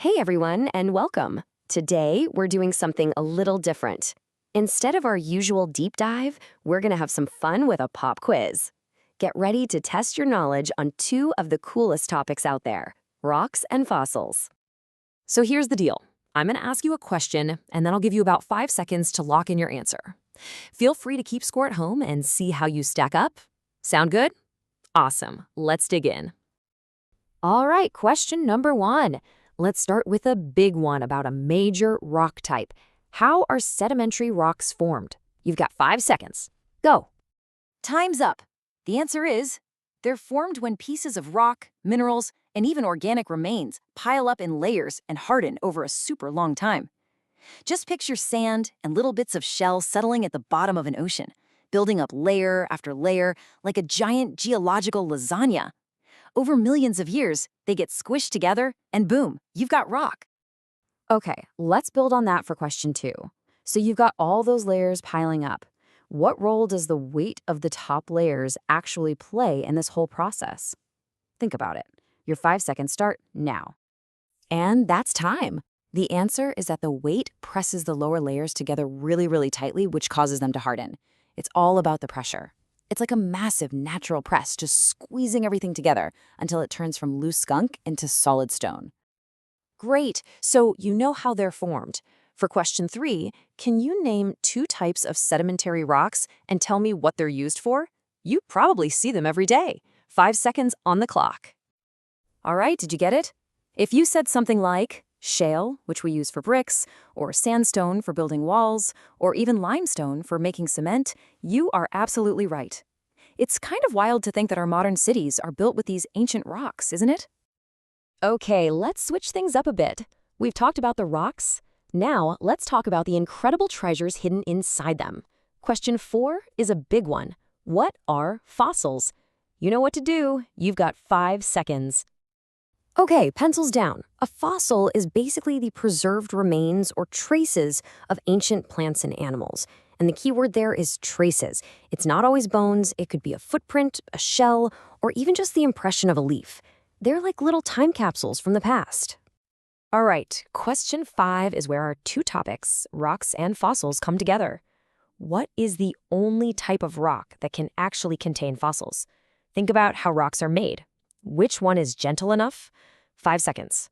Hey everyone, and welcome. Today, we're doing something a little different. Instead of our usual deep dive, we're going to have some fun with a pop quiz. Get ready to test your knowledge on two of the coolest topics out there, rocks and fossils. So here's the deal. I'm going to ask you a question, and then I'll give you about 5 seconds to lock in your answer. Feel free to keep score at home and see how you stack up. Sound good? Awesome. Let's dig in. All right, question number 1. Let's start with a big one about a major rock type. How are sedimentary rocks formed? You've got 5 seconds. Go. Time's up. The answer is, they're formed when pieces of rock, minerals, and even organic remains pile up in layers and harden over a super long time. Just picture sand and little bits of shell settling at the bottom of an ocean, building up layer after layer like a giant geological lasagna. Over millions of years, they get squished together, and boom, you've got rock. Okay, let's build on that for question 2. So you've got all those layers piling up. What role does the weight of the top layers actually play in this whole process? Think about it. Your 5 seconds start now. And that's time. The answer is that the weight presses the lower layers together really, really tightly, which causes them to harden. It's all about the pressure. It's like a massive natural press, just squeezing everything together until it turns from loose gunk into solid stone. Great, so you know how they're formed. For question 3, can you name 2 types of sedimentary rocks and tell me what they're used for? You probably see them every day. 5 seconds on the clock. All right, did you get it? If you said something like shale, which we use for bricks, or sandstone for building walls, or even limestone for making cement, you are absolutely right. It's kind of wild to think that our modern cities are built with these ancient rocks, isn't it? Okay, let's switch things up a bit. We've talked about the rocks. Now, let's talk about the incredible treasures hidden inside them. Question 4 is a big one. What are fossils? You know what to do. You've got 5 seconds. Okay, pencils down. A fossil is basically the preserved remains or traces of ancient plants and animals. And the key word there is traces. It's not always bones. It could be a footprint, a shell, or even just the impression of a leaf. They're like little time capsules from the past. All right, question 5 is where our 2 topics, rocks and fossils, come together. What is the only type of rock that can actually contain fossils? Think about how rocks are made. Which one is gentle enough? 5 seconds.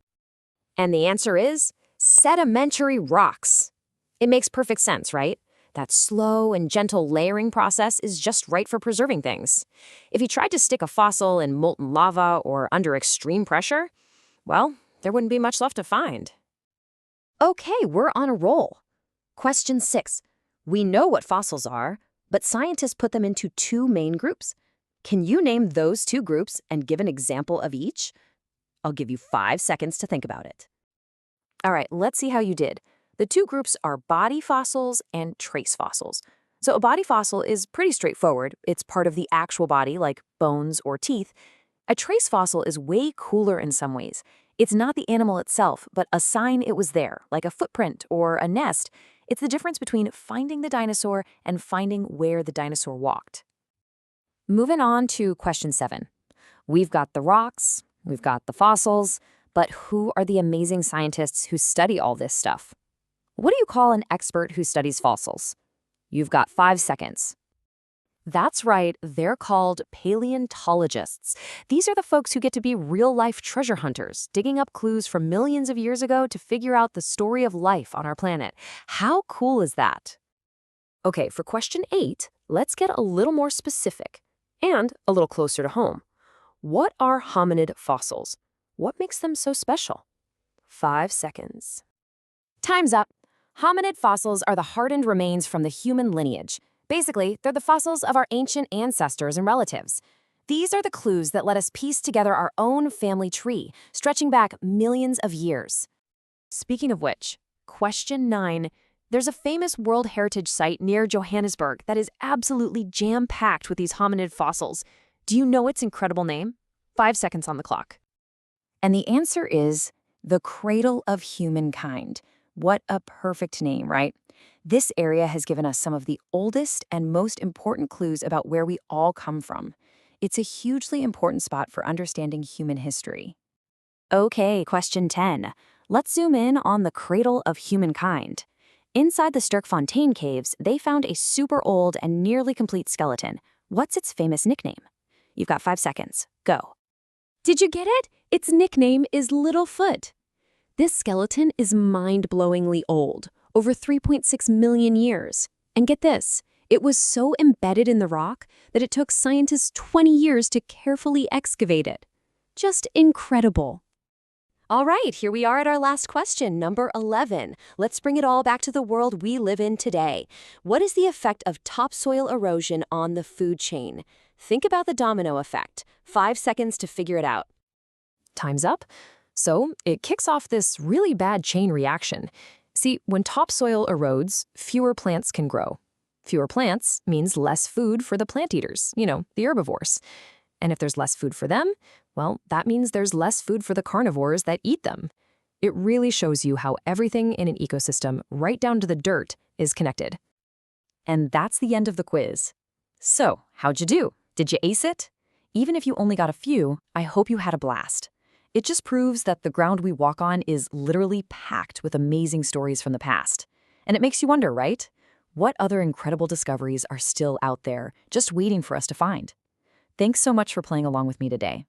And the answer is sedimentary rocks. It makes perfect sense, right? That slow and gentle layering process is just right for preserving things. If you tried to stick a fossil in molten lava or under extreme pressure, well, there wouldn't be much left to find. Okay, we're on a roll. Question 6. We know what fossils are, but scientists put them into 2 main groups. Can you name those 2 groups and give an example of each? I'll give you 5 seconds to think about it. All right, let's see how you did. The 2 groups are body fossils and trace fossils. So a body fossil is pretty straightforward. It's part of the actual body, like bones or teeth. A trace fossil is way cooler in some ways. It's not the animal itself, but a sign it was there, like a footprint or a nest. It's the difference between finding the dinosaur and finding where the dinosaur walked. Moving on to question 7. We've got the rocks, we've got the fossils, but who are the amazing scientists who study all this stuff? What do you call an expert who studies fossils? You've got 5 seconds. That's right, they're called paleontologists. These are the folks who get to be real-life treasure hunters, digging up clues from millions of years ago to figure out the story of life on our planet. How cool is that? Okay, for question 8, let's get a little more specific and a little closer to home. What are hominid fossils? What makes them so special? 5 seconds. Time's up. Hominid fossils are the hardened remains from the human lineage. Basically, they're the fossils of our ancient ancestors and relatives. These are the clues that let us piece together our own family tree, stretching back millions of years. Speaking of which, question 9. There's a famous World Heritage Site near Johannesburg that is absolutely jam-packed with these hominid fossils. Do you know its incredible name? 5 seconds on the clock. And the answer is the Cradle of Humankind. What a perfect name, right? This area has given us some of the oldest and most important clues about where we all come from. It's a hugely important spot for understanding human history. Okay, question 10. Let's zoom in on the cradle of humankind. Inside the Sterkfontein caves, they found a super old and nearly complete skeleton. What's its famous nickname? You've got 5 seconds. Go. Did you get it? Its nickname is Littlefoot. This skeleton is mind-blowingly old, over 3.6 million years. And get this, it was so embedded in the rock that it took scientists 20 years to carefully excavate it. Just incredible. All right, here we are at our last question, number 11. Let's bring it all back to the world we live in today. What is the effect of topsoil erosion on the food chain? Think about the domino effect. 5 seconds to figure it out. Time's up. So it kicks off this really bad chain reaction. See, when topsoil erodes, fewer plants can grow. Fewer plants means less food for the plant eaters, the herbivores. And if there's less food for them, well, that means there's less food for the carnivores that eat them. It really shows you how everything in an ecosystem, right down to the dirt, is connected. And that's the end of the quiz. So, how'd you do? Did you ace it? Even if you only got a few, I hope you had a blast. It just proves that the ground we walk on is literally packed with amazing stories from the past. And it makes you wonder, right? What other incredible discoveries are still out there, just waiting for us to find? Thanks so much for playing along with me today.